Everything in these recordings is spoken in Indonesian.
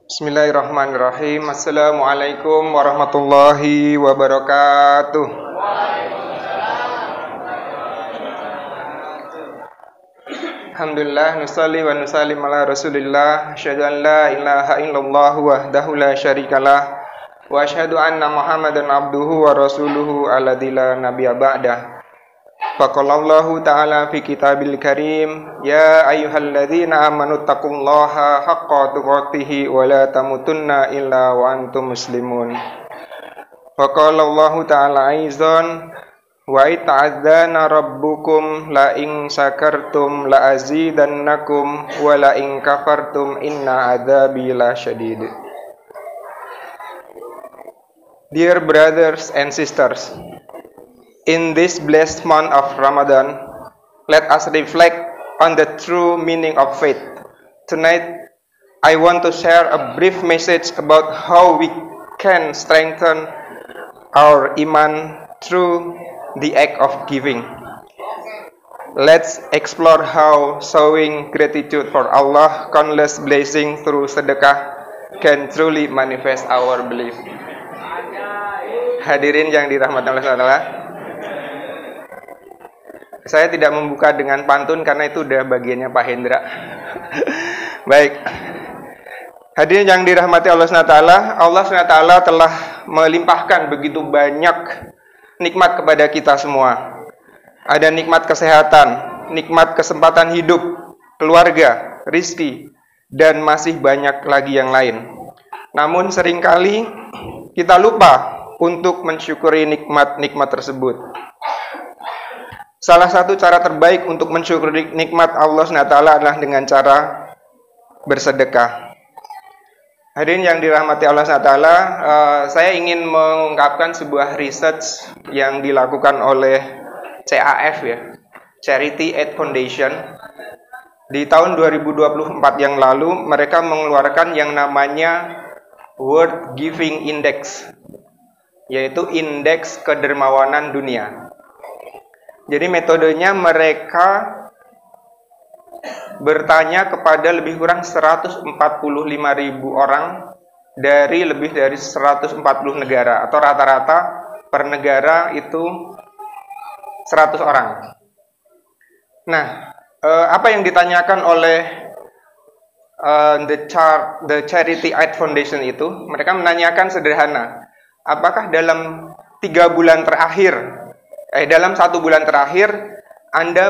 Bismillahirrahmanirrahim. Assalamualaikum warahmatullahi wabarakatuh. Alhamdulillah, nusalli wa nusallim ala Rasulillah, asyhadu an la ilaha illallah wahdahu la syarikalah wa asyhadu anna Muhammadan abduhu wa rasuluhu alladzi la nabiyya ba'dah. Faqalallahu ta'ala fi kitabil karim, ya ayyuhalladzina amanu taqullaha haqqa tuqatih wa la tamutunna illa wa antum muslimun. Faqalallahu ta'ala aizan, wa ita'adzana rabbukum la in syakartum la azidannakum wa la in kafartum inna adzabi lasyadid. Dear brothers and sisters, in this blessed month of Ramadan, let us reflect on the true meaning of faith. Tonight, I want to share a brief message about how we can strengthen our iman through the act of giving. Let's explore how showing gratitude for Allah's countless blessings through sedekah can truly manifest our belief. Hadirin yang dirahmati Allah SWT, saya tidak membuka dengan pantun karena itu udah bagiannya Pak Hendra. Baik. Hadirin yang dirahmati Allah SWT, Allah SWT telah melimpahkan begitu banyak nikmat kepada kita semua. Ada nikmat kesehatan, nikmat kesempatan hidup, keluarga, rizki, dan masih banyak lagi yang lain. Namun seringkali kita lupa untuk mensyukuri nikmat-nikmat tersebut. Salah satu cara terbaik untuk mensyukuri nikmat Allah SWT adalah dengan cara bersedekah. Hadirin yang dirahmati Allah SWT, saya ingin mengungkapkan sebuah research yang dilakukan oleh CAF, ya, Charity Aid Foundation. Di tahun 2024 yang lalu, mereka mengeluarkan yang namanya World Giving Index, yaitu indeks kedermawanan dunia. Jadi metodenya mereka bertanya kepada lebih kurang 145.000 orang dari lebih dari 140 negara, atau rata-rata per negara itu 100 orang. Nah, apa yang ditanyakan oleh the Charity Aid Foundation itu, mereka menanyakan sederhana, apakah dalam 1 bulan terakhir Anda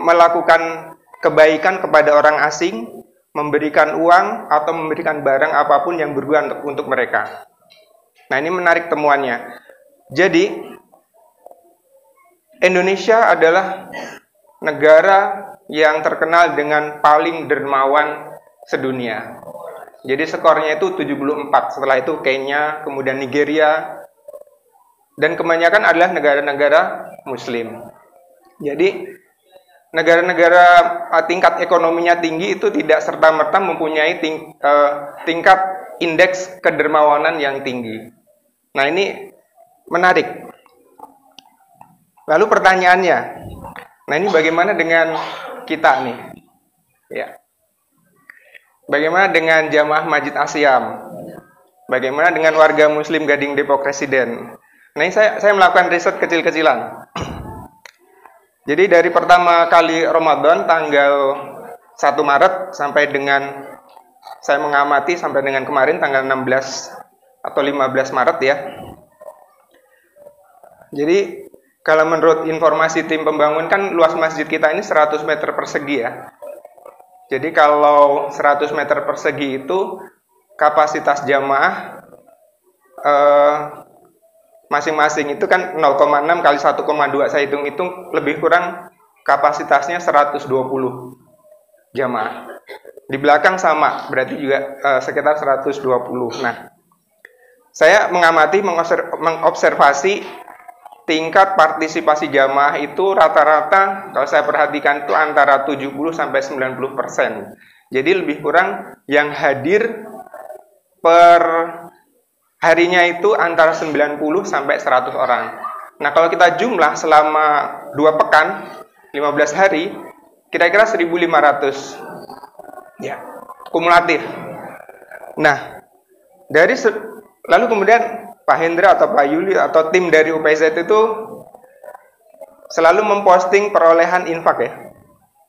melakukan kebaikan kepada orang asing, memberikan uang atau memberikan barang apapun yang berguna untuk mereka. Nah, ini menarik temuannya. Jadi, Indonesia adalah negara yang terkenal dengan paling dermawan sedunia. Jadi skornya itu 74, setelah itu Kenya, kemudian Nigeria, dan kebanyakan adalah negara-negara Muslim. Jadi negara-negara tingkat ekonominya tinggi itu tidak serta-merta mempunyai tingkat indeks kedermawanan yang tinggi. Nah, ini menarik. Lalu pertanyaannya, nah ini bagaimana dengan kita nih? Ya. Bagaimana dengan jamaah Masjid Asyam? Bagaimana dengan warga Muslim Gading Depok Residen? Nah, ini saya melakukan riset kecil-kecilan. Jadi dari pertama kali Ramadan tanggal 1 Maret sampai dengan saya mengamati sampai dengan kemarin tanggal 16 atau 15 Maret ya. Jadi kalau menurut informasi tim pembangun kan luas masjid kita ini 100 meter persegi ya. Jadi kalau 100 meter persegi itu kapasitas jamaah masing-masing itu kan 0,6 kali 1,2, saya hitung-hitung lebih kurang kapasitasnya 120 jamaah. Di belakang sama, berarti juga sekitar 120. Nah, saya mengamati, mengobservasi tingkat partisipasi jamaah itu rata-rata kalau saya perhatikan itu antara 70 sampai 90%. Jadi lebih kurang yang hadir per harinya itu antara 90 sampai 100 orang. Nah, kalau kita jumlah selama 2 pekan, 15 hari, kira-kira 1.500. Ya, kumulatif. Nah, lalu kemudian Pak Hendra atau Pak Yuli atau tim dari UPZ itu selalu memposting perolehan infak ya.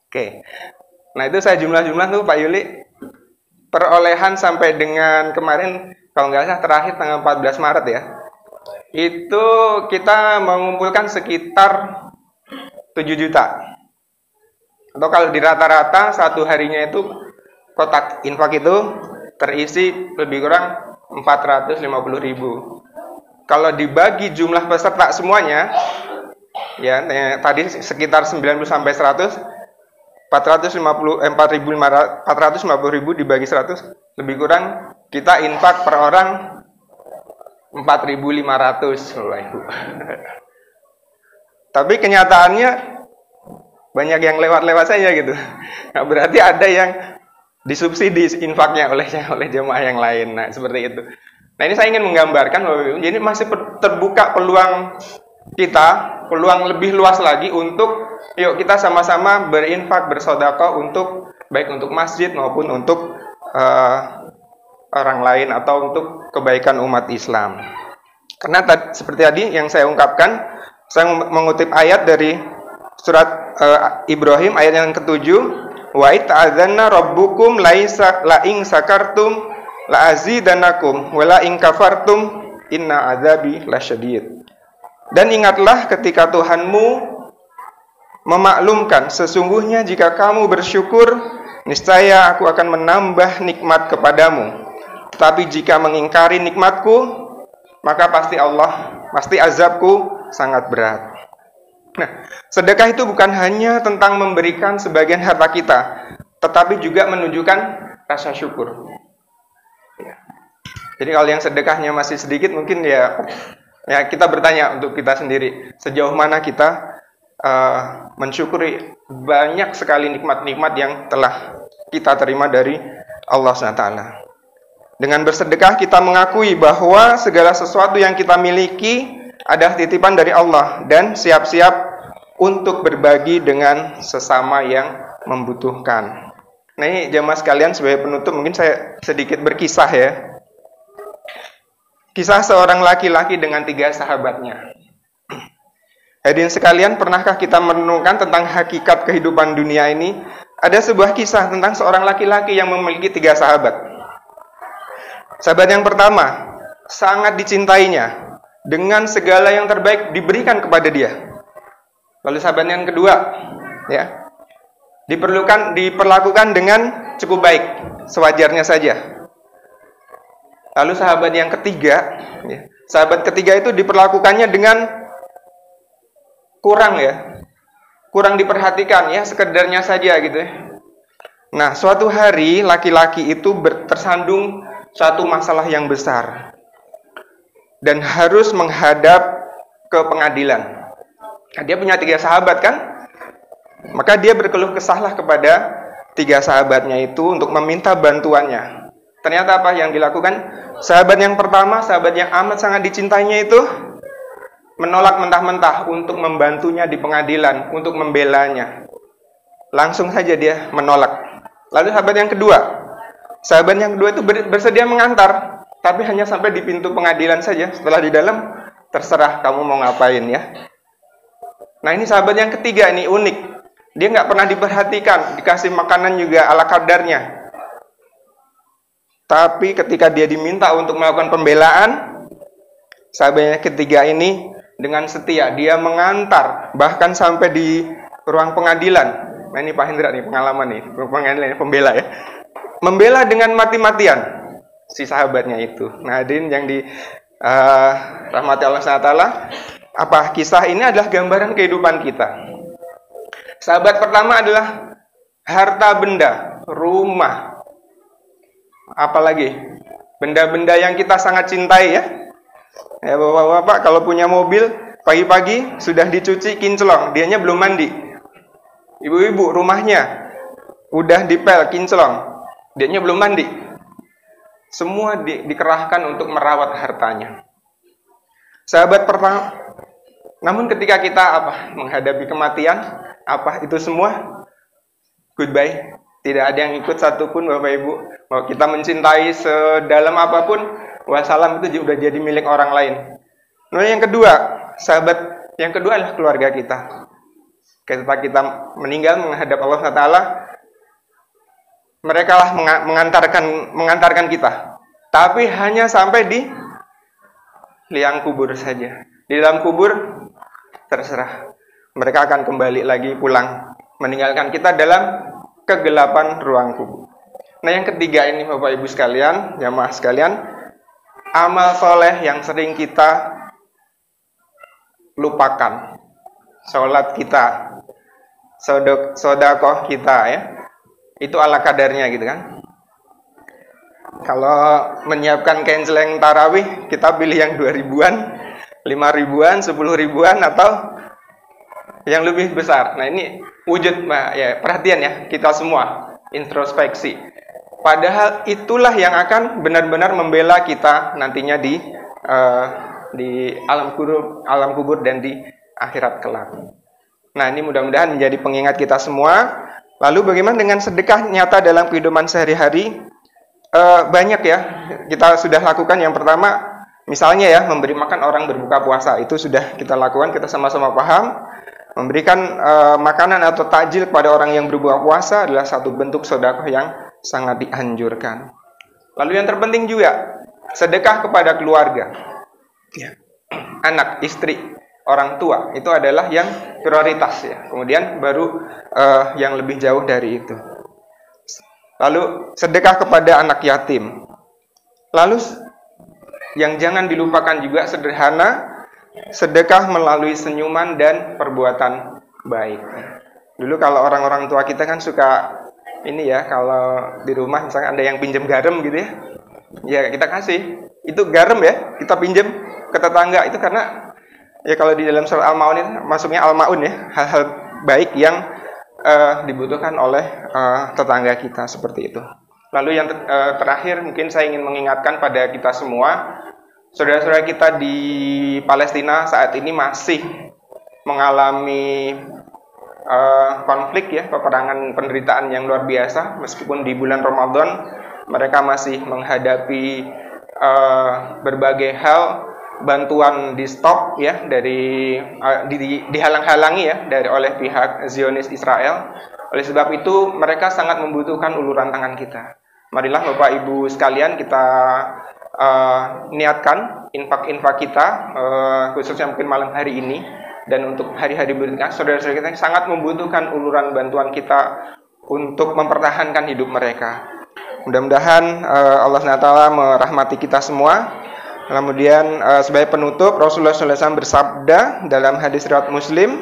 Oke. Nah, itu saya jumlah-jumlah tuh Pak Yuli. Perolehan sampai dengan kemarin, kalau nggak salah terakhir tanggal 14 Maret ya. Itu kita mengumpulkan sekitar 7 juta. Atau kalau di rata-rata satu harinya itu kotak infak itu terisi lebih kurang 450.000. Kalau dibagi jumlah peserta semuanya, ya tadi sekitar 90 sampai 100, 450.000 dibagi 100, lebih kurang kita infak per orang 4.500. Tapi kenyataannya banyak yang lewat-lewat saja gitu. Nah, berarti ada yang disubsidi infaknya oleh jemaah yang lain. Nah, seperti itu. Nah, ini saya ingin menggambarkan bahwa jadi masih terbuka peluang kita, peluang lebih luas lagi untuk yuk kita sama-sama berinfak, bersedekah untuk baik untuk masjid maupun untuk orang lain atau untuk kebaikan umat Islam. Karena seperti tadi yang saya ungkapkan, saya mengutip ayat dari surat Ibrahim ayat yang ke-7, wa ta'adzanna rabbukum la in sakartum la azidanakum wa la in kafartum inna adzabi lasyadid. Dan ingatlah ketika Tuhanmu memaklumkan, sesungguhnya jika kamu bersyukur, niscaya aku akan menambah nikmat kepadamu. Tapi jika mengingkari nikmatku, maka pasti azabku sangat berat. Nah, sedekah itu bukan hanya tentang memberikan sebagian harta kita, tetapi juga menunjukkan rasa syukur. Jadi kalau yang sedekahnya masih sedikit, mungkin ya kita bertanya untuk kita sendiri, sejauh mana kita mensyukuri banyak sekali nikmat-nikmat yang telah kita terima dari Allah SWT. Dengan bersedekah kita mengakui bahwa segala sesuatu yang kita miliki adalah titipan dari Allah dan siap-siap untuk berbagi dengan sesama yang membutuhkan. Nah, ini jamaah sekalian, sebagai penutup mungkin saya sedikit berkisah ya. Kisah seorang laki-laki dengan 3 sahabatnya. Hadirin sekalian, pernahkah kita merenungkan tentang hakikat kehidupan dunia ini? Ada sebuah kisah tentang seorang laki-laki yang memiliki 3 sahabat. Sahabat yang pertama, sangat dicintainya, dengan segala yang terbaik diberikan kepada dia. Lalu sahabat yang kedua, ya, diperlakukan dengan cukup baik, sewajarnya saja. Lalu sahabat yang ketiga, ya, sahabat ketiga itu diperlakukannya dengan kurang diperhatikan, ya, sekedarnya saja gitu ya. Nah, suatu hari laki-laki itu tersandung suatu masalah yang besar dan harus menghadap ke pengadilan. Nah, dia punya 3 sahabat kan, maka dia berkeluh kesahlah kepada 3 sahabatnya itu untuk meminta bantuannya. Ternyata apa yang dilakukan? Sahabat yang pertama, sahabat yang amat sangat dicintainya itu menolak mentah-mentah untuk membantunya di pengadilan, untuk membelanya. Langsung saja dia menolak. Lalu sahabat yang kedua itu bersedia mengantar, tapi hanya sampai di pintu pengadilan saja. Setelah di dalam, terserah kamu mau ngapain ya. Nah, ini sahabat yang ketiga ini unik. Dia nggak pernah diperhatikan, dikasih makanan juga ala kadarnya. Tapi ketika dia diminta untuk melakukan pembelaan, sahabatnya ketiga ini dengan setia dia mengantar bahkan sampai di ruang pengadilan. Nah, ini Pak Hendra nih pengalaman nih, pengadilan pembela ya. Membela dengan mati-matian si sahabatnya itu. Nah, hadirin yang di rahmati Allah SWT, apa kisah ini adalah gambaran kehidupan kita. Sahabat pertama adalah harta benda, rumah, apalagi benda-benda yang kita sangat cintai ya. Ya, bapak-bapak kalau punya mobil pagi-pagi sudah dicuci kinclong, dianya belum mandi. Ibu-ibu rumahnya udah dipel kinclong, dianya belum mandi. Semua dikerahkan untuk merawat hartanya. Sahabat pertama. Namun ketika kita menghadapi kematian, itu semua goodbye, Tidak ada yang ikut satupun, Bapak Ibu. Mau kita mencintai sedalam apapun, wassalam itu sudah jadi milik orang lain. Nah, yang kedua, sahabat yang kedua adalah keluarga kita. Ketika kita meninggal menghadap Allah Taala, mereka lah mengantarkan kita. Tapi hanya sampai di liang kubur saja. Di dalam kubur terserah. Mereka akan kembali lagi pulang, meninggalkan kita dalam kegelapan ruang kubur. Nah, yang ketiga ini Bapak Ibu sekalian, jamaah sekalian, amal soleh yang sering kita lupakan. Sholat kita, sodakoh kita ya, itu ala kadarnya gitu kan. Kalau menyiapkan canceling tarawih, kita pilih yang 2.000-an, 5.000-an, 10.000-an, atau yang lebih besar. Nah, ini wujud, ya, perhatian ya, kita semua introspeksi. Padahal itulah yang akan benar-benar membela kita nantinya di alam kubur dan di akhirat kelak. Nah, ini mudah-mudahan menjadi pengingat kita semua. Lalu bagaimana dengan sedekah nyata dalam kehidupan sehari-hari? Banyak ya, kita sudah lakukan. Yang pertama, misalnya ya, memberi makan orang berbuka puasa. Itu sudah kita lakukan, kita sama-sama paham. Memberikan makanan atau takjil kepada orang yang berbuka puasa adalah satu bentuk sedekah yang sangat dianjurkan. Lalu yang terpenting juga, sedekah kepada keluarga. Ya. Anak, istri, orang tua, itu adalah yang prioritas ya. Kemudian baru yang lebih jauh dari itu. Lalu sedekah kepada anak yatim. Lalu yang jangan dilupakan juga sederhana, sedekah melalui senyuman dan perbuatan baik. Dulu kalau orang-orang tua kita kan suka ini ya, kalau di rumah misalnya ada yang pinjam garam gitu ya, ya kita kasih. Itu garam ya, kita pinjam ke tetangga. Itu karena ya kalau di dalam surat Al-Maun itu masuknya Al-Maun ya, hal-hal baik yang dibutuhkan oleh tetangga kita, seperti itu. Lalu yang terakhir, mungkin saya ingin mengingatkan pada kita semua, saudara-saudara kita di Palestina saat ini masih mengalami konflik ya, peperangan, penderitaan yang luar biasa. Meskipun di bulan Ramadan mereka masih menghadapi berbagai hal, bantuan di stop ya, dari dihalang-halangi ya oleh pihak Zionis Israel. Oleh sebab itu mereka sangat membutuhkan uluran tangan kita. Marilah Bapak Ibu sekalian kita niatkan infak-infak kita, khususnya mungkin malam hari ini dan untuk hari-hari berikutnya. Saudara-saudara kita sangat membutuhkan uluran bantuan kita untuk mempertahankan hidup mereka. Mudah-mudahan Allah SWT merahmati kita semua. Kemudian sebagai penutup, Rasulullah SAW bersabda dalam hadis riwayat Muslim,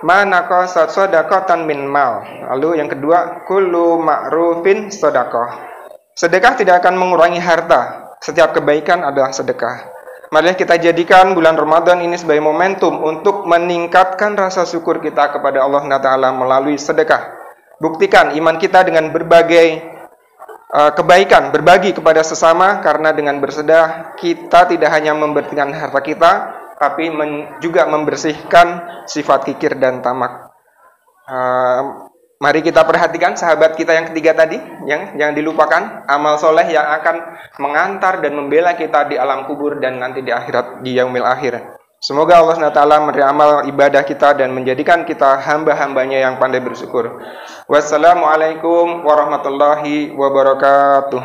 "Ma naqasat shadaqatan min mal." Lalu yang kedua, kullu ma'rufin shadaqah. Sedekah tidak akan mengurangi harta. Setiap kebaikan adalah sedekah. Marilah kita jadikan bulan Ramadan ini sebagai momentum untuk meningkatkan rasa syukur kita kepada Allah Ta'ala melalui sedekah. Buktikan iman kita dengan berbagai kebaikan, berbagi kepada sesama, karena dengan bersedekah kita tidak hanya membersihkan harta kita, tapi juga membersihkan sifat kikir dan tamak. Mari kita perhatikan sahabat kita yang ketiga tadi, yang jangan dilupakan, amal soleh yang akan mengantar dan membela kita di alam kubur dan nanti di akhirat, di yaumil akhir. Semoga Allah SWT menerima ibadah kita dan menjadikan kita hamba-hambanya yang pandai bersyukur. Wassalamualaikum warahmatullahi wabarakatuh.